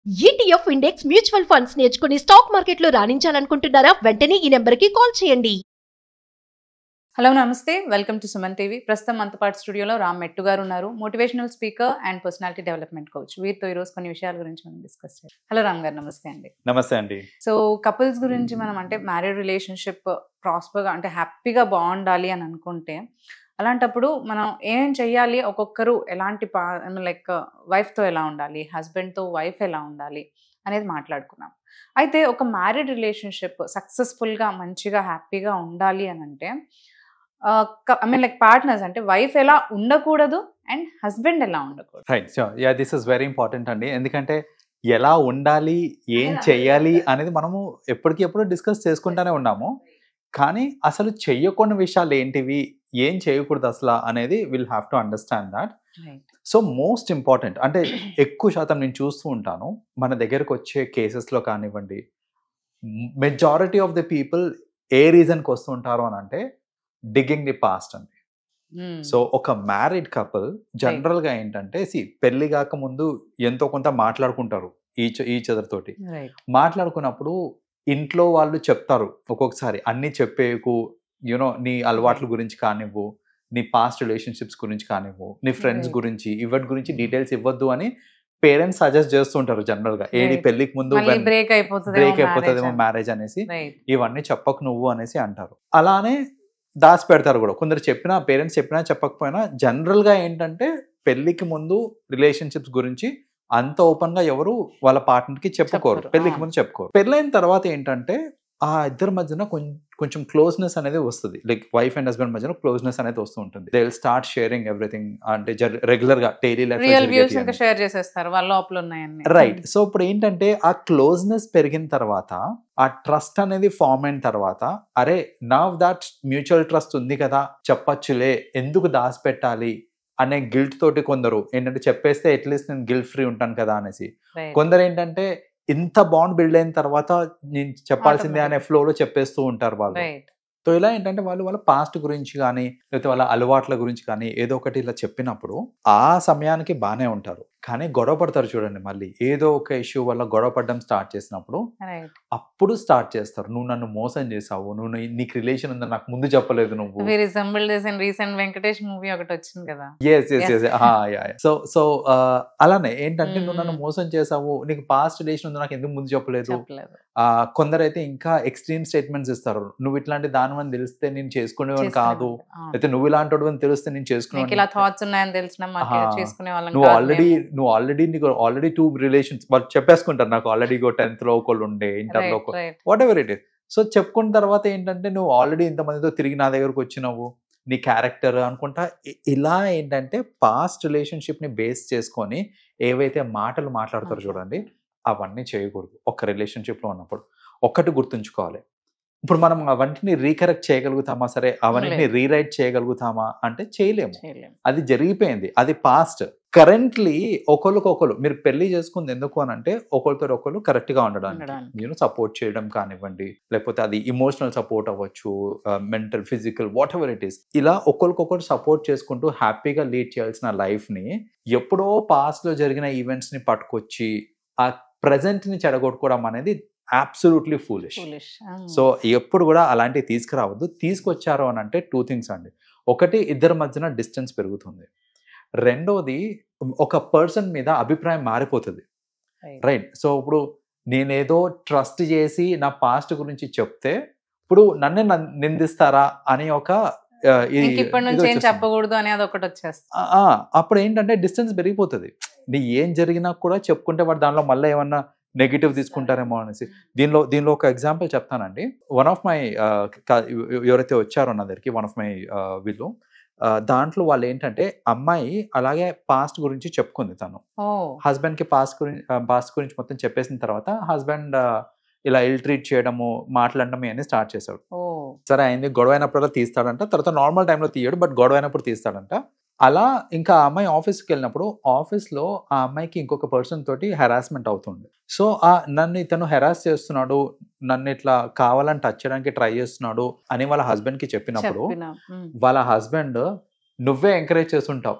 ETF index mutual funds నేర్చుకుని stock మార్కెట్లో రాణించాలనుకుంటున్నారా? వెంటనే ఈ నెంబర్కి కాల్ చేయండి. హలో నమస్తే, వెల్కమ్ టు సుమన్ టీవీ. ప్రస్తుతం మనతో పాటు స్టూడియోలో రామ్ మెట్టు గారు ఉన్నారు, motivational speaker and personality development coach. వీరితో ఈరోజు కొన్ని విషయాల గురించి మనం డిస్కస్ చేయాలి. హలో రామ్ గారు, నమస్తే అండి. నమస్తే అండి. సో కపుల్స్ గురించి మనం అంటే మ్యారీడ్ రిలేషన్షిప్ ప్రాస్పర్గా అంటే హ్యాపీగా బాగుండాలి అని అనుకుంటే అలాంటప్పుడు మనం ఏం చెయ్యాలి, ఒక్కొక్కరు ఎలాంటి లైక్ వైఫ్తో ఎలా ఉండాలి, హస్బెండ్తో వైఫ్ ఎలా ఉండాలి అనేది మాట్లాడుకున్నాం. అయితే ఒక మ్యారీడ్ రిలేషన్షిప్ సక్సెస్ఫుల్గా మంచిగా హ్యాపీగా ఉండాలి అని అంటే లైక్ పార్ట్నర్స్ అంటే వైఫ్ ఎలా ఉండకూడదు అండ్ హస్బెండ్ ఎలా ఉండకూడదు. Right, so yeah, this is very important అండి. ఎందుకంటే ఎలా ఉండాలి, ఏం చెయ్యాలి అనేది మనము ఎప్పటికెప్పుడు డిస్కస్ చేసుకుంటూనే ఉన్నాము. కానీ అసలు చెయ్యకుండా విషయాలు ఏంటివి, ఏం చేయకూడదు అసలు అనేది will have to understand that. So most important అంటే ఎక్కువ శాతం నేను చూస్తూ ఉంటాను మన దగ్గరకు వచ్చే కేసెస్లో కానివ్వండి, మెజారిటీ ఆఫ్ ది పీపుల్ ఏ రీజన్కి వస్తుంటారు అని అంటే డిగ్గింగ్ ది పాస్ట్ అండి. సో ఒక మ్యారీడ్ కపుల్ జనరల్గా ఏంటంటే పెళ్లి కాక ముందు ఎంతో కొంత మాట్లాడుకుంటారు ఈచ్ అదర్ తోటి. మాట్లాడుకున్నప్పుడు ఇంట్లో వాళ్ళు చెప్తారు ఒక్కొక్కసారి అన్ని చెప్పేకు, యూనో నీ అలవాట్ల గురించి కానివ్వు, నీ పాస్ట్ రిలేషన్షిప్స్ గురించి కానివ్వు, నీ ఫ్రెండ్స్ గురించి ఇవటి గురించి డీటెయిల్స్ ఇవ్వద్దు అని పేరెంట్స్ సజెస్ట్ చేస్తుంటారు జనరల్గా. ఏది పెళ్లికి ముందు బ్రేక్ అయిపోతుందేమో మ్యారేజ్ అనేసి, ఇవన్నీ చెప్పకు నువ్వు అనేసి అంటారు. అలానే దాచి పెడతారు కూడా. కొందరు చెప్పినా, పేరెంట్స్ చెప్పినా చెప్పకపోయినా జనరల్గా ఏంటంటే పెళ్లికి ముందు రిలేషన్షిప్స్ గురించి అంత ఓపెన్ గా ఎవరు వాళ్ళ పార్ట్నర్ కి చెప్పుకోరు, పెళ్లికి ముందు చెప్పుకోరు. పెళ్ళైన తర్వాత ఏంటంటే ఆ ఇద్దరి మధ్యన కొంచెం క్లోజ్నెస్ అనేది వస్తుంది. లైక్ వైఫ్ అండ్ హస్బెండ్ మధ్యన క్లోజ్నెస్ అనేది వస్తూ ఉంటుంది. They will start sharing everything, అంటే రెగ్యులర్ గా డైలీ లైఫ్ షేర్ చేసేస్తారు వాళ్ళ లోపల ఉన్నాయని. రైట్. సో ఇప్పుడు ఏంటంటే ఆ క్లోజ్నెస్ పెరిగిన తర్వాత, ఆ ట్రస్ట్ అనేది ఫామ్ అయిన తర్వాత, అరే నవ్ దట్ మ్యూచువల్ ట్రస్ట్ ఉంది కదా, చెప్పచ్చులే, ఎందుకు దాచిపెట్టాలి అనే గిల్ట్ తోటి కొందరు ఏంటంటే చెప్పేస్తే అట్లీస్ట్ నేను గిల్ట్ ఫ్రీ ఉంటాను కదా అనేసి. కొందరు ఏంటంటే ఇంత బాండ్ బిల్డ్ అయిన తర్వాత నేను చెప్పాల్సిందే అనే ఫ్లోలో చెప్పేస్తూ ఉంటారు వాళ్ళు. సో ఇలా ఏంటంటే వాళ్ళ పాస్ట్ గురించి కానీ లేకపోతే వాళ్ళ అలవాట్ల గురించి కానీ ఏదో ఒకటి ఇలా చెప్పినప్పుడు ఆ సమయానికి బాగానే ఉంటారు, కానీ గొడవ పడతారు చూడండి. మళ్ళీ ఏదో ఒక ఇష్యూ వల్ల గొడవ పడడం స్టార్ట్ చేసినప్పుడు అప్పుడు స్టార్ట్ చేస్తారు, నువ్వు నన్ను మోసం చేసావు, నువ్వు నీకు రిలేషన్ ఉందని నాకు ముందు చెప్పలేదు నువ్వు. రీసెంట్ వెంకటేష్ మూవీ ఒకటి వచ్చింది కదా. సో అలానే ఏంటంటే నువ్వు నన్ను మోసం చేసావు, నీకు పాస్ట్ రిలేషన్ ఉంది నాకు ఎందుకు ముందు చెప్పలేదు. కొందరైతే ఇంకా ఎక్స్ట్రీమ్ స్టేట్మెంట్స్ ఇస్తారు, నువ్వు ఇట్లాంటి దాని అని తెలిస్తే నేను చేసుకునేవాడిని కాదు, అయితే నువ్వు ఇలాంటి అని తెలిస్తే నేను చేసుకునేవాడిని. నువ్వు ఆల్రెడీ 2 రిలేషన్స్ వాళ్ళు చెప్పేసుకుంటారు, నాకు ఆల్రెడీ 10th లో ఒకళ్ళు ఉండే, ఇంటర్ లో what ever it is. So చెప్పుకున్న తర్వాత ఏంటంటే నువ్వు ఆల్రెడీ ఇంతమందితో తిరిగి నా దగ్గరకు వచ్చినావు, నీ క్యారెక్టర్ అనుకుంటా. ఇలా ఏంటంటే పాస్ట్ రిలేషన్షిప్ ని బేస్ చేసుకొని ఏవైతే మాటలు మాట్లాడతారో చూడండి, అవన్నీ చేయకూడదు ఒక రిలేషన్షిప్ లో ఉన్నప్పుడు. ఒక్కటి గుర్తుంచుకోవాలి, ఇప్పుడు మనం అవన్నిటిని రీకరెక్ట్ చేయగలుగుతామా, సరే అవన్నిటిని రీరైట్ చేయగలుగుతామా అంటే చేయలేము. అది జరిగిపోయింది, అది పాస్ట్. కరెంట్లీ ఒకరికొకరు మీరు పెళ్లి చేసుకుంది ఎందుకు అని అంటే ఒకరితో ఒకరు కరెక్ట్ గా ఉండడానికి, సపోర్ట్ చేయడం కానివ్వండి, లేకపోతే అది ఇమోషనల్ సపోర్ట్ అవ్వచ్చు, mental, physical, what ever it is. ఇలా ఒకరికొకరు సపోర్ట్ చేసుకుంటూ హ్యాపీగా లీడ్ చేయాల్సిన లైఫ్ ని ఎప్పుడో పాస్ట్ లో జరిగిన ఈవెంట్స్ ని పట్టుకొచ్చి ఆ ప్రెజెంట్ ని చెడగొట్టుకోవడం అనేది అబ్సల్యూట్లీ ఫూలిష్. సో ఎప్పుడు కూడా అలాంటివి తీసుకురావద్దు. తీసుకొచ్చారు అని అంటే 2 things అండి. ఒకటి, ఇద్దరి మధ్యన డిస్టెన్స్ పెరుగుతుంది. రెండోది, ఒక పర్సన్ మీద అభిప్రాయం మారిపోతుంది. రైట్. సో ఇప్పుడు నేనేదో ట్రస్ట్ చేసి నా పాస్ట్ గురించి చెప్తే ఇప్పుడు నన్నే నిందిస్తారా అని ఒక చెప్పకూడదు అనేది ఒకటి వచ్చేస్తుంది. అప్పుడు ఏంటంటే డిస్టెన్స్ పెరిగిపోతుంది. నీ ఏం జరిగినా కూడా చెప్పుకుంటే వాడు దానిలో మళ్ళీ ఏమన్నా నెగిటివ్ తీసుకుంటారేమో అనేసి. దీనిలో ఒక ఎగ్జాంపుల్ చెప్తానండి. వన్ ఆఫ్ మై ఎవరైతే వచ్చారో నా దగ్గరికి, వన్ ఆఫ్ మై వీళ్ళు, దాంట్లో వాళ్ళు ఏంటంటే అమ్మాయి అలాగే పాస్ట్ గురించి చెప్పుకుంది. తను హస్బెండ్ కి పాస్ట్ గురించి మొత్తం చెప్పేసిన తర్వాత హస్బెండ్ ఇలా ఇల్ ట్రీట్ చేయడము, మాట్లాడడం ఇవన్నీ స్టార్ట్ చేశాడు. సరే అయింది, గొడవ అయినప్పుడు తీస్తాడంట, తర్వాత నార్మల్ టైంలో తీయడు, బట్ గొడవ అయినప్పుడు తీస్తాడంట. అలా ఇంకా ఆ అమ్మాయి ఆఫీస్కి వెళ్ళినప్పుడు ఆఫీస్లో ఆ అమ్మాయికి ఇంకొక పర్సన్ తోటి హెరాస్మెంట్ అవుతుంది. సో నన్ను ఇతను హెరాస్ చేస్తున్నాడు, నన్ను ఇట్లా కావాలని టచ్ చేయడానికి ట్రై చేస్తున్నాడు అని వాళ్ళ హస్బెండ్ కి చెప్పినప్పుడు వాళ్ళ హస్బెండ్ నువ్వే ఎంకరేజ్ చేస్తుంటావు.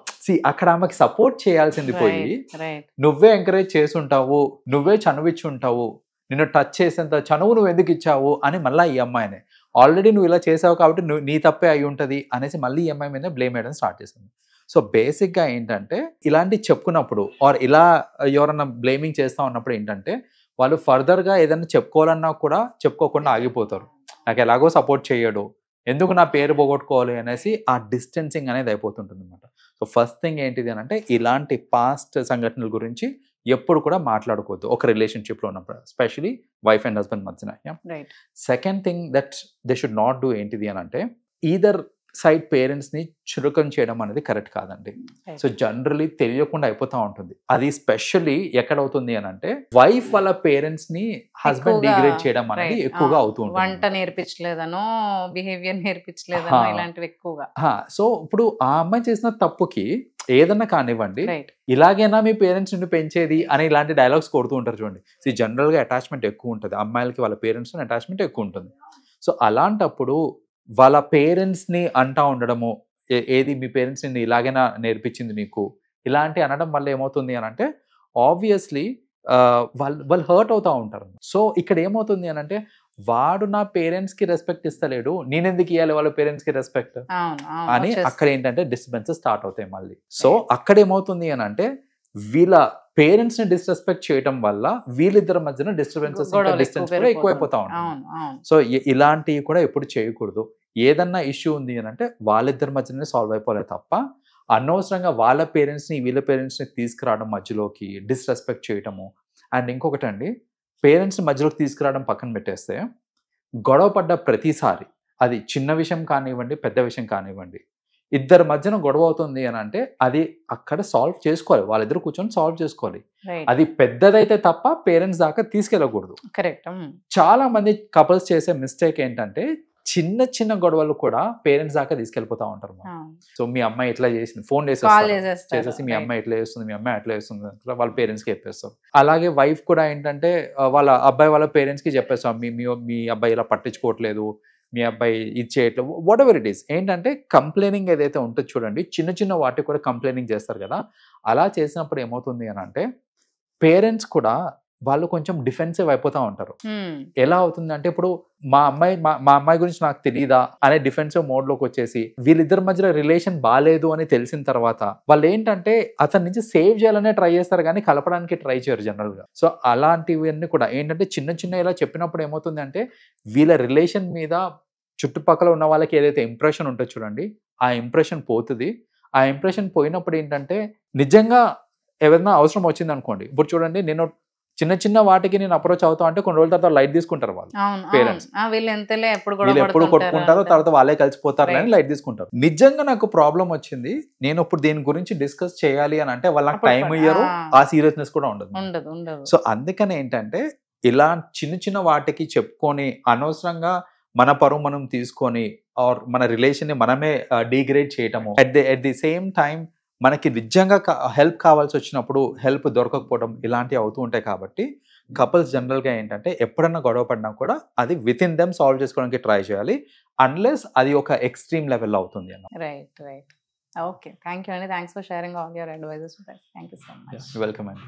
అక్కడ ఆమెకి సపోర్ట్ చేయాల్సింది పోయి రైట్ నువ్వే ఎంకరేజ్ చేస్తుంటావు, నువ్వే చనువిచ్చుంటావు, నిన్ను టచ్ చేసేంత చనువు నువ్వు ఎందుకు ఇచ్చావు అని మళ్ళీ ఈ అమ్మాయినే ఆల్రెడీ నువ్వు ఇలా చేసావు కాబట్టి నీ తప్పే అయి ఉంటుంది అనేసి మళ్ళీ ఈ అమ్మాయి మీద బ్లేమ్ చేయడం స్టార్ట్ చేసింది. సో బేసిక్గా ఏంటంటే ఇలాంటి చెప్పుకున్నప్పుడు ఆర్ ఇలా ఎవరన్నా బ్లేమింగ్ చేస్తూ ఉన్నప్పుడు ఏంటంటే వాళ్ళు ఫర్దర్గా ఏదైనా చెప్పుకోవాలన్నా కూడా చెప్పుకోకుండా ఆగిపోతారు. నాకు ఎలాగో సపోర్ట్ చేయడు, ఎందుకు నా పేరు పోగొట్టుకోవాలి అనేసి ఆ డిస్టెన్సింగ్ అనేది అయిపోతుంటుంది అనమాట. సో ఫస్ట్ థింగ్ ఏంటిది అని అంటే ఇలాంటి పాస్ట్ సంఘటనల గురించి ఎప్పుడు కూడా మాట్లాడుకోవద్దు ఒక రిలేషన్షిప్లో ఉన్నప్పుడు, ఎస్పెషలీ వైఫ్ అండ్ హస్బెండ్ మధ్యన. Second thing that they should not do ఏంటిది అని అంటే ఈదర్ సైడ్ పేరెంట్స్ని చురుకం చేయడం అనేది కరెక్ట్ కాదండి. సో జనరలీ తెలియకుండా అయిపోతూ ఉంటుంది. అది స్పెషల్లీ ఎక్కడ అవుతుంది అని అంటే వైఫ్ వాళ్ళ పేరెంట్స్ ని హస్బెండ్ డిగ్రేడ్ చేయడం అనేది ఎక్కువగా అవుతుంది. వంట నేర్పించలేదనో, బిహేవియర్ నేర్పించలేదనో, ఇలాంటివి ఎక్కువగా. సో ఇప్పుడు ఆ అమ్మాయి చేసిన తప్పుకి ఏదన్నా కానివ్వండి, ఇలాగైనా మీ పేరెంట్స్ నుండి పెంచేది అని ఇలాంటి డైలాగ్స్ కొడుతూ ఉంటారు చూడండి. సో జనరల్గా అటాచ్మెంట్ ఎక్కువ ఉంటుంది, అమ్మాయిలకి వాళ్ళ పేరెంట్స్ అటాచ్మెంట్ ఎక్కువ ఉంటుంది. సో అలాంటప్పుడు వాళ్ళ పేరెంట్స్ని అంటా ఉండడము, ఏది మీ పేరెంట్స్ నిన్ను ఇలాగైనా నేర్పించింది నీకు, ఇలాంటి అనడం వల్ల ఏమవుతుంది అని అంటే ఆబ్వియస్లీ వాళ్ళు హర్ట్ అవుతూ ఉంటారు. సో ఇక్కడ ఏమవుతుంది అని అంటే వాడు నా పేరెంట్స్కి రెస్పెక్ట్ ఇస్తలేడు, నేనెందుకు ఇవ్వాలి వాళ్ళ పేరెంట్స్కి రెస్పెక్ట్ అని అక్కడ ఏంటంటే డిస్టర్బెన్సెస్ స్టార్ట్ అవుతాయి మళ్ళీ. సో అక్కడ ఏమవుతుంది అని అంటే వీళ్ళ పేరెంట్స్ ని డిస్రెస్పెక్ట్ చేయడం వల్ల వీళ్ళిద్దరి మధ్యన డిస్టర్బెన్సెస్ డిస్టెన్స్ కూడా ఎక్కువైపోతా ఉంటుంది. సో ఇలాంటివి కూడా ఎప్పుడు చేయకూడదు. ఏదన్నా ఇష్యూ ఉంది అని అంటే వాళ్ళిద్దరి మధ్యనే సాల్వ్ అయిపోలేదు తప్ప అనవసరంగా వాళ్ళ పేరెంట్స్ని వీళ్ళ పేరెంట్స్ని తీసుకురావడం మధ్యలోకి, డిస్రెస్పెక్ట్ చేయటము. అండ్ ఇంకొకటి అండి, పేరెంట్స్ని మధ్యలోకి తీసుకురావడం పక్కన పెట్టేస్తే గొడవ పడ్డ ప్రతిసారి అది చిన్న విషయం కానివ్వండి, పెద్ద విషయం కానివ్వండి, ఇద్దరి మధ్యన గొడవ అవుతుంది అని అంటే అది అక్కడ సాల్వ్ చేసుకోవాలి, వాళ్ళిద్దరు కూర్చొని సాల్వ్ చేసుకోవాలి. అది పెద్దదైతే తప్ప పేరెంట్స్ దాకా తీసుకెళ్ళకూడదు. కరెక్ట్. చాలా మంది కపుల్స్ చేసే మిస్టేక్ ఏంటంటే చిన్న చిన్న గొడవలు కూడా పేరెంట్స్ దాకా తీసుకెళ్ళిపోతా ఉంటారు. సో మీ అమ్మాయి ఎట్లా చేసింది, ఫోన్ చేసేసి మీ అమ్మాయి ఎట్లా చేస్తుంది, మీ అమ్మాయి ఎట్లా చేస్తుంది వాళ్ళ పేరెంట్స్కి చెప్పేస్తారు. అలాగే వైఫ్ కూడా ఏంటంటే వాళ్ళ అబ్బాయి వాళ్ళ పేరెంట్స్కి చెప్పేస్తాం, మీ అబ్బాయి ఇలా పట్టించుకోవట్లేదు, మీ అబ్బాయి ఇది చేయట్లేదు, వాట్ ఎవర్ ఇట్ ఈస్. ఏంటంటే కంప్లైనింగ్ ఏదైతే ఉంటుందో చూడండి, చిన్న చిన్న వాటికి కూడా కంప్లైనింగ్ చేస్తారు కదా, అలా చేసినప్పుడు ఏమవుతుంది అని అంటే పేరెంట్స్ కూడా వాళ్ళు కొంచెం డిఫెన్సివ్ అయిపోతూ ఉంటారు. ఎలా అవుతుంది అంటే ఇప్పుడు మా అమ్మాయి గురించి నాకు తెలియదా అనే డిఫెన్సివ్ మోడ్ లోకి వచ్చేసి వీళ్ళిద్దరి మధ్యలో రిలేషన్ బాగాలేదు అని తెలిసిన తర్వాత వాళ్ళు ఏంటంటే అతని నుంచి సేవ్ చేయాలనే ట్రై చేస్తారు కానీ కలపడానికి ట్రై చేయరు జనరల్ గా. సో అలాంటివన్నీ కూడా ఏంటంటే చిన్న చిన్న ఇలా చెప్పినప్పుడు ఏమవుతుంది అంటే వీళ్ళ రిలేషన్ మీద చుట్టుపక్కల ఉన్న వాళ్ళకి ఏదైతే ఇంప్రెషన్ ఉంటుందో చూడండి, ఆ ఇంప్రెషన్ పోతుంది. ఆ ఇంప్రెషన్ పోయినప్పుడు ఏంటంటే నిజంగా ఎవరైనా అవసరం వచ్చింది అనుకోండి, ఇప్పుడు చూడండి నేను చిన్న చిన్న వాటికి నేను అప్రోచ్ అవుతా అంటే కొన్ని రోజుల తర్వాత లైట్ తీసుకుంటారు వాళ్ళు పేరెంట్స్, వీళ్ళు ఎప్పుడు కొట్టుకుంటారో తర్వాత వాళ్ళే కలిసిపోతారు అని లైట్ తీసుకుంటారు. నిజంగా నాకు ప్రాబ్లం వచ్చింది, నేను ఇప్పుడు దీని గురించి డిస్కస్ చేయాలి అని అంటే వాళ్ళకి టైం ఇయ్యరు, ఆ సీరియస్నెస్ కూడా ఉండదు. సో అందుకని ఏంటంటే ఇలా చిన్న చిన్న వాటికి చెప్పుకొని అనవసరంగా మన పరువు మనం తీసుకొని ఆర్ మన రిలేషన్ ని మనమే డిగ్రేడ్ చేయటము, ఎట్ ది సేమ్ టైం మనకి నిజంగా హెల్ప్ కావాల్సి వచ్చినప్పుడు హెల్ప్ దొరకకపోవడం ఇలాంటివి అవుతూ ఉంటాయి. కాబట్టి కపుల్స్ జనరల్గా ఏంటంటే ఎప్పుడన్నా గొడవ పడినా కూడా అది విత్ ఇన్ దెమ్ సాల్వ్ చేసుకోవడానికి ట్రై చేయాలి, అన్లెస్ అది ఒక ఎక్స్ట్రీమ్ లెవెల్లో అవుతుంది అన్న. రైట్. ఓకే, థ్యాంక్ యూ అండి. Thanks for sharing all your advises. Thank you so much. Welcome అండి.